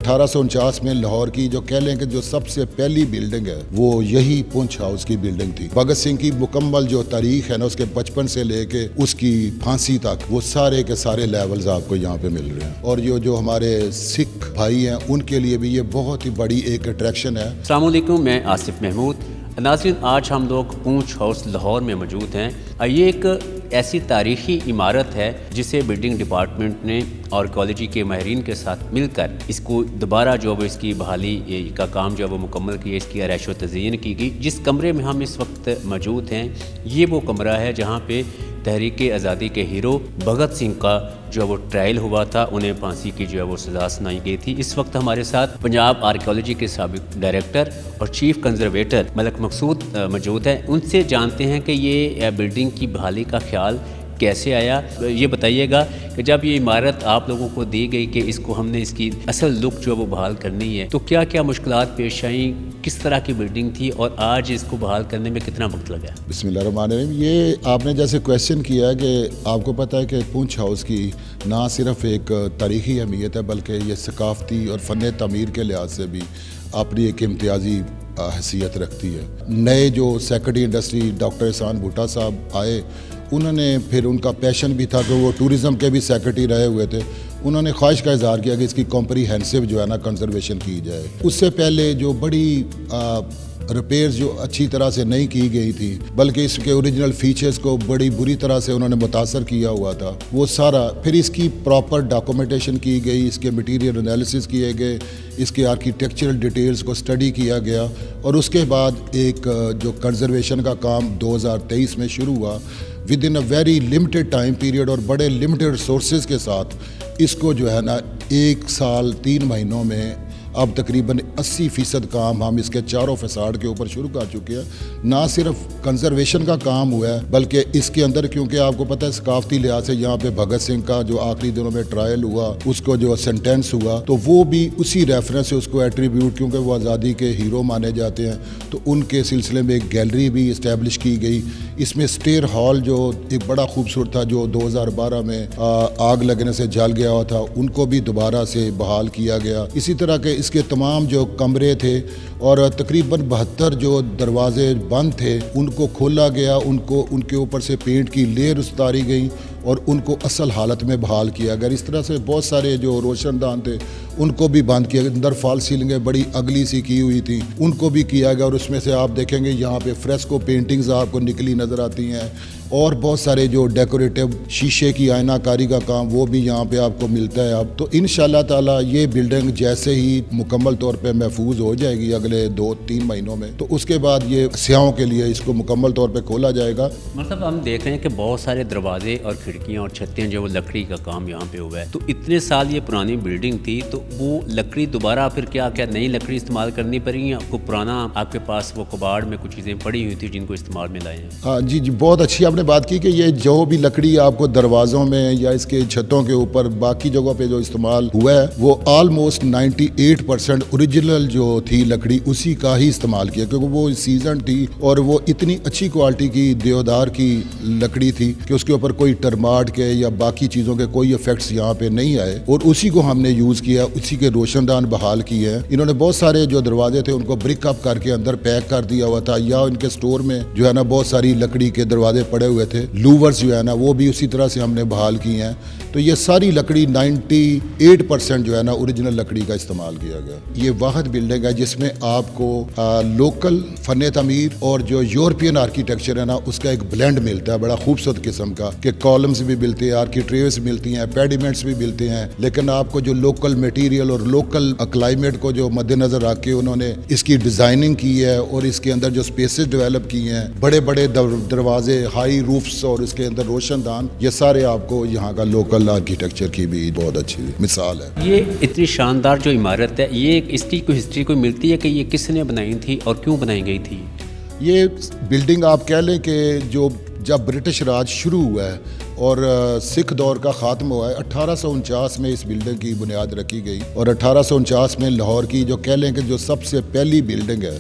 1849 में लाहौर की जो कह लें कि जो सबसे पहली बिल्डिंग है वो यही पुंछ हाउस की बिल्डिंग थी। भगत सिंह की मुकम्मल जो तारीख है ना, उसके बचपन से लेके उसकी फांसी तक, वो सारे के सारे लेवल्स आपको यहाँ पे मिल रहे हैं। और जो हमारे सिख भाई हैं उनके लिए भी ये बहुत ही बड़ी एक अट्रैक्शन है। अस्सलाम वालेकुम, मैं आसिफ महमूद। नाज़रीन, आज हम लोग पूंछ हाउस लाहौर में मौजूद हैं। ये एक ऐसी तारीख़ी इमारत है जिसे बिल्डिंग डिपार्टमेंट ने आर्कियोलॉजी के माहिरीन के साथ मिलकर इसको दोबारा जो है इसकी बहाली का काम जो है वो मुकम्मल किया, इसकी आरैश व तज़यीन की गई। जिस कमरे में हम इस वक्त मौजूद हैं ये वो कमरा है जहाँ पे तहरीक आज़ादी के हीरो भगत सिंह का जो है वो ट्रायल हुआ था, उन्हें फांसी की जो है वो सज़ा सुनाई गई थी। इस वक्त हमारे साथ पंजाब आर्कियोलॉजी के साबिक़ डायरेक्टर और चीफ कंजर्वेटर मलक मकसूद मौजूद हैं। उनसे जानते हैं कि ये बिल्डिंग की बहाली का ख्याल कैसे आया। ये बताइएगा कि जब ये इमारत आप लोगों को दी गई कि इसको हमने इसकी असल लुक जो है वो बहाल करनी है, तो क्या क्या मुश्किलात पेश आई, किस तरह की बिल्डिंग थी और आज इसको बहाल करने में कितना वक्त लगा? बिस्मिल्लाहिर्रहमानिर्रहीम। ये आपने जैसे क्वेश्चन किया कि आपको पता है कि पूंछ हाउस की ना सिर्फ एक तारीख़ी अहमियत है बल्कि ये सकाफ़ती और फ़न तमीर के लिहाज से भी अपनी एक इम्तियाज़ी हैसियत रखती है। नए जो सेक्रेटरी इंडस्ट्री डॉक्टर एहसान भुट्टा साहब आए, उन्होंने फिर उनका पैशन भी था कि वो टूरिज़म के भी सेक्रेटरी रहे हुए थे। उन्होंने ख्वाहिश का इज़हार किया कि इसकी कॉम्प्रीहेंसिव जो है ना कंजर्वेशन की जाए। उससे पहले जो बड़ी रिपेयर्स जो अच्छी तरह से नहीं की गई थी बल्कि इसके ओरिजिनल फीचर्स को बड़ी बुरी तरह से उन्होंने मुतासर किया हुआ था, वो सारा फिर इसकी प्रॉपर डॉक्यूमेंटेशन की गई, इसके मटीरियल एनालिसिस किए गए, इसके आर्किटेक्चरल डिटेल्स को स्टडी किया गया और उसके बाद एक जो कंजर्वेशन का काम 2023 में शुरू हुआ। With in a very limited time period और बड़े लिमिटेड रिसोर्सेज के साथ इसको जो है ना 1 साल 3 महीनों में अब तकरीबन 80% काम हम इसके चारों फसाड के ऊपर शुरू कर चुके हैं। ना सिर्फ कंजर्वेशन का काम हुआ है बल्कि इसके अंदर, क्योंकि आपको पता है सकाफती लिहाज से यहाँ पे भगत सिंह का जो आखिरी दिनों में ट्रायल हुआ, उसको जो सेंटेंस हुआ, तो वो भी उसी रेफरेंस से उसको एट्रीब्यूट, क्योंकि वो आज़ादी के हीरो माने जाते हैं, तो उनके सिलसिले में एक गैलरी भी इस्टेब्लिश की गई। इसमें स्टेयर हॉल जो एक बड़ा खूबसूरत था, जो 2012 में आग लगने से जल गया हुआ था, उनको भी दोबारा से बहाल किया गया। इसी तरह के इसके तमाम जो कमरे थे और तकरीबन 72 जो दरवाजे बंद थे उनको खोला गया, उनको उनके ऊपर से पेंट की लेयर उतारी गई और उनको असल हालत में बहाल किया गया। इस तरह से बहुत सारे जो रोशनदान थे उनको भी बंद किया गया। अंदर फॉल सीलिंगें बड़ी अगली सी की हुई थी, उनको भी किया गया और उसमें से आप देखेंगे यहाँ पे फ्रेस्को पेंटिंग्स आपको निकली नज़र आती हैं और बहुत सारे जो डेकोरेटिव शीशे की आयनाकारी का काम वो भी यहाँ पे आपको मिलता है। अब तो इंशाल्लाह ताला ये बिल्डिंग जैसे ही मुकम्मल तौर पे महफूज हो जाएगी अगले 2-3 महीनों में, तो उसके बाद ये सियाहों के लिए इसको मुकम्मल तौर पे खोला जाएगा। मतलब हम देख रहे हैं कि बहुत सारे दरवाजे और खिड़कियाँ और छतें जो वो लकड़ी का काम यहाँ पे हुआ है। तो इतने साल ये पुरानी बिल्डिंग थी, तो वो लकड़ी दोबारा फिर क्या क्या नई लकड़ी इस्तेमाल करनी पड़ी, आपको पुराना आपके पास वो कबाड़ में कुछ चीज़ें पड़ी हुई थी जिनको इस्तेमाल में लाए हैं? हाँ जी, बहुत अच्छी आपने बात की कि ये जो भी लकड़ी आपको दरवाज़ों में या इसके छतों के ऊपर बाकी जगहों पे जो इस्तेमाल हुआ है वो ऑलमोस्ट 98% ओरिजिनल जो थी लकड़ी उसी का ही इस्तेमाल किया, क्योंकि वो सीजन थी और वो इतनी अच्छी क्वालिटी की देवदार की लकड़ी थी कि उसके ऊपर कोई टर्माट के या बाकी चीज़ों के कोई इफेक्ट्स यहाँ पे नहीं आए और उसी को हमने यूज़ किया, उसी के रोशनदान बहाल किए हैं। इन्होंने बहुत सारे जो दरवाजे थे उनको ब्रिक अप करके अंदर पैक कर दिया हुआ था, या इनके स्टोर में जो है ना बहुत सारी लकड़ी के दरवाजे पड़े हुए थे, लूवर्स जो है ना वो भी उसी तरह से हमने बहाल की हैं। तो ये सारी लकड़ी 98% जो है ना ओरिजिनल लकड़ी का इस्तेमाल किया गया। ये वाहिद बिल्डिंग है जिसमें आपको लोकल फन तमीर और जो यूरोपियन आर्किटेक्चर है ना उसका एक ब्लेंड मिलता है, बड़ा खूबसूरत किस्म का, कि कॉलम्स भी मिलते हैं, आर्किट्रेव्स मिलती हैं, पेडिमेंट्स भी मिलते हैं, लेकिन आपको जो लोकल मटेरियल और लोकल क्लाइमेट को जो मद्देनजर रख के उन्होंने इसकी डिज़ाइनिंग की है और इसके अंदर जो स्पेसेस डेवलप किए हैं, बड़े बड़े दरवाजे, हाई रूफ्स और इसके अंदर रोशनदान, ये सारे आपको यहाँ का लोकल आर्किटेक्चर की भी बहुत अच्छी मिसाल है। ये इतनी शानदार जो इमारत है, ये इसकी कोई हिस्ट्री कोई मिलती है कि ये किसने बनाई थी और क्यों बनाई गई थी? ये बिल्डिंग आप कह लें कि जो जब ब्रिटिश राज शुरू हुआ है اور سکھ دور کا خاتمہ ہوا ہے 1849 میں اس بلڈنگ کی بنیاد رکھی گئی اور 1849 میں لاہور کی جو کہہ لیں کہ جو سب سے پہلی بلڈنگ ہے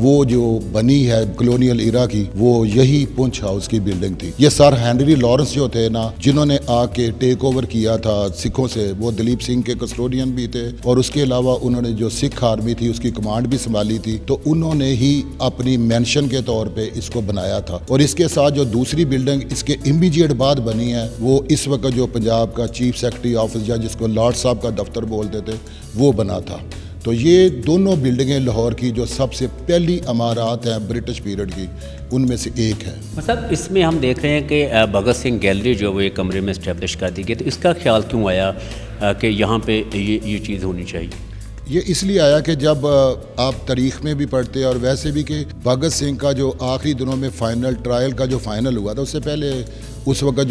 وہ جو بنی ہے کلونیل ایرا کی وہ یہی پونچھ ہاؤس کی بلڈنگ تھی. یہ سر ہینری لارنس جو تھے نا جنہوں نے آ کے ٹیک اوور کیا تھا سکھوں سے, وہ دلیپ سنگھ کے کسٹوڈین بھی تھے اور اس کے علاوہ انہوں نے جو سکھ آرمی تھی اس کی کمانڈ بھی سنبھالی تھی, تو انہوں نے ہی اپنی مینشن کے طور پہ اس کو بنایا تھا. اور اس کے ساتھ جو دوسری بلڈنگ اس کے امیڈیٹ بعد بنی ہے وہ اس وقت جو پنجاب کا چیف سیکرٹری آفس یا جس کو لارڈ صاحب کا دفتر بولتے تھے وہ بنا تھا. تو یہ دونوں بلڈنگیں لاہور کی جو سب سے پہلی عمارات ہیں برٹش پیریڈ کی ان میں سے ایک ہے. مطلب اس میں ہم دیکھ رہے ہیں کہ بھگت سنگھ گیلری جو وہ ایک کمرے میں اسٹیبلش کر دی گئی, تو اس کا خیال کیوں آیا کہ یہاں پہ یہ چیز ہونی چاہیے؟ یہ اس لیے آیا کہ جب آپ تاریخ میں بھی پڑھتے اور ویسے بھی کہ بھگت سنگھ کا جو آخری دنوں میں فائنل ٹرائل کا جو فائنل ہوا تھا اس سے پہلے اس وقت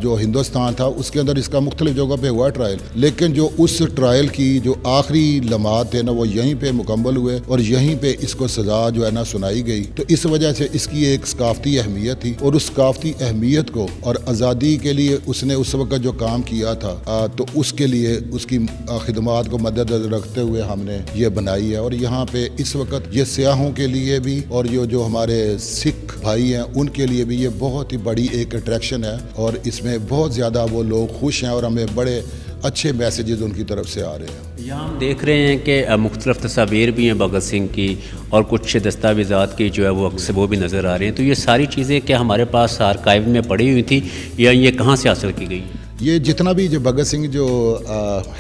جو ہندوستان تھا اس کے اندر اس کا مختلف جگہ پہ ہوا ٹرائل, لیکن جو اس ٹرائل کی جو آخری لمحات تھے نا وہ یہیں پہ مکمل ہوئے اور یہیں پہ اس کو سزا جو ہے نا سنائی گئی. تو اس وجہ سے اس کی ایک ثقافتی اہمیت تھی اور اس ثقافتی اہمیت کو اور آزادی کے لیے اس نے اس وقت جو کام کیا تھا تو اس کے لیے اس کی خدمات کو مد نظر رکھتے ہوئے ہم نے یہ بنائی ہے. اور یہاں پہ اس وقت یہ سیاحوں کے لیے بھی اور جو ہمارے سکھ بھائی ہیں ان کے لیے بھی یہ بہت ہی بڑی ایک اٹریکشن ہے اور اس میں بہت زیادہ وہ لوگ خوش ہیں اور ہمیں بڑے اچھے میسیجز ان کی طرف سے آ رہے ہیں. یہاں ہم دیکھ رہے ہیں کہ مختلف تصاویر بھی ہیں بھگت سنگھ کی اور کچھ دستاویزات کی جو ہے وہ اکثر وہ بھی نظر آ رہے ہیں. تو یہ ساری چیزیں کیا ہمارے پاس آرکائیو میں پڑی ہوئی تھی یا یہ کہاں سے حاصل کی گئی؟ یہ جتنا بھی جو بھگت سنگھ جو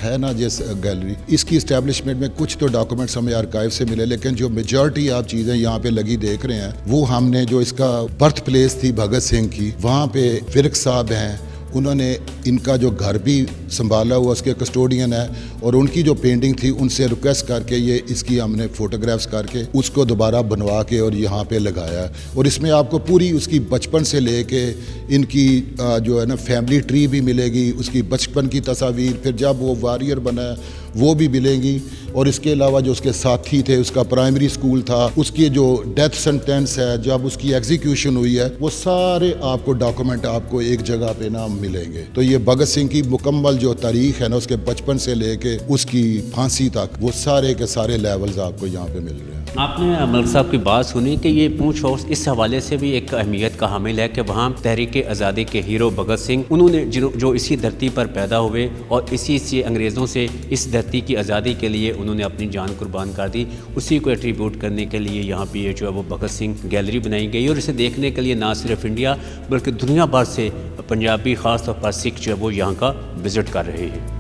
ہے نا جس گیلری اس کی اسٹیبلشمنٹ میں کچھ تو ڈاکومنٹس ہمیں آرکائیو سے ملے, لیکن جو میجورٹی آپ چیزیں یہاں پہ لگی دیکھ رہے ہیں وہ ہم نے جو اس کا برتھ پلیس تھی بھگت سنگھ کی وہاں پہ فرق صاحب ہیں, انہوں نے ان کا جو گھر بھی سنبھالا ہوا اس کے کسٹوڈین ہے اور ان کی جو پینٹنگ تھی ان سے ریکویسٹ کر کے یہ اس کی ہم نے فوٹوگرافس کر کے اس کو دوبارہ بنوا کے اور یہاں پہ لگایا ہے. اور اس میں آپ کو پوری اس کی بچپن سے لے کے ان کی جو ہے نا فیملی ٹری بھی ملے گی, اس کی بچپن کی تصاویر, پھر جب وہ وارئر بنا وہ بھی ملیں گی, اور اس کے علاوہ جو اس کے ساتھی تھے اس کا پرائمری اسکول تھا, اس کی جو ڈیتھ سینٹینس ہے جب اس کی ایگزیکیوشن ہوئی ہے وہ سارے آپ کو ڈاکومنٹ آپ کو ایک جگہ پہ نا ملیں گے. تو یہ بھگت سنگھ کی مکمل جو تاریخ ہے نا اس کے بچپن سے لے کے اس کی پھانسی تک وہ سارے کے سارے لیولز آپ کو یہاں پہ مل رہے ہیں. آپ نے ملک صاحب کی بات سنی کہ یہ پونچھ ہاؤس اس حوالے سے بھی ایک اہمیت کا حامل ہے کہ وہاں تحریک آزادی کے ہیرو بھگت سنگھ انہوں نے جو اسی دھرتی پر پیدا ہوئے اور اسی سے انگریزوں سے اس دھرتی کی آزادی کے لیے انہوں نے اپنی جان قربان کر دی, اسی کو ایٹریبیوٹ کرنے کے لیے یہاں پہ یہ جو ہے وہ بھگت سنگھ گیلری بنائی گئی. اور اسے دیکھنے کے لیے نہ صرف انڈیا بلکہ دنیا بھر سے پنجابی خاص طور پر سکھ جو ہے وہ یہاں کا وزٹ کر رہے ہیں.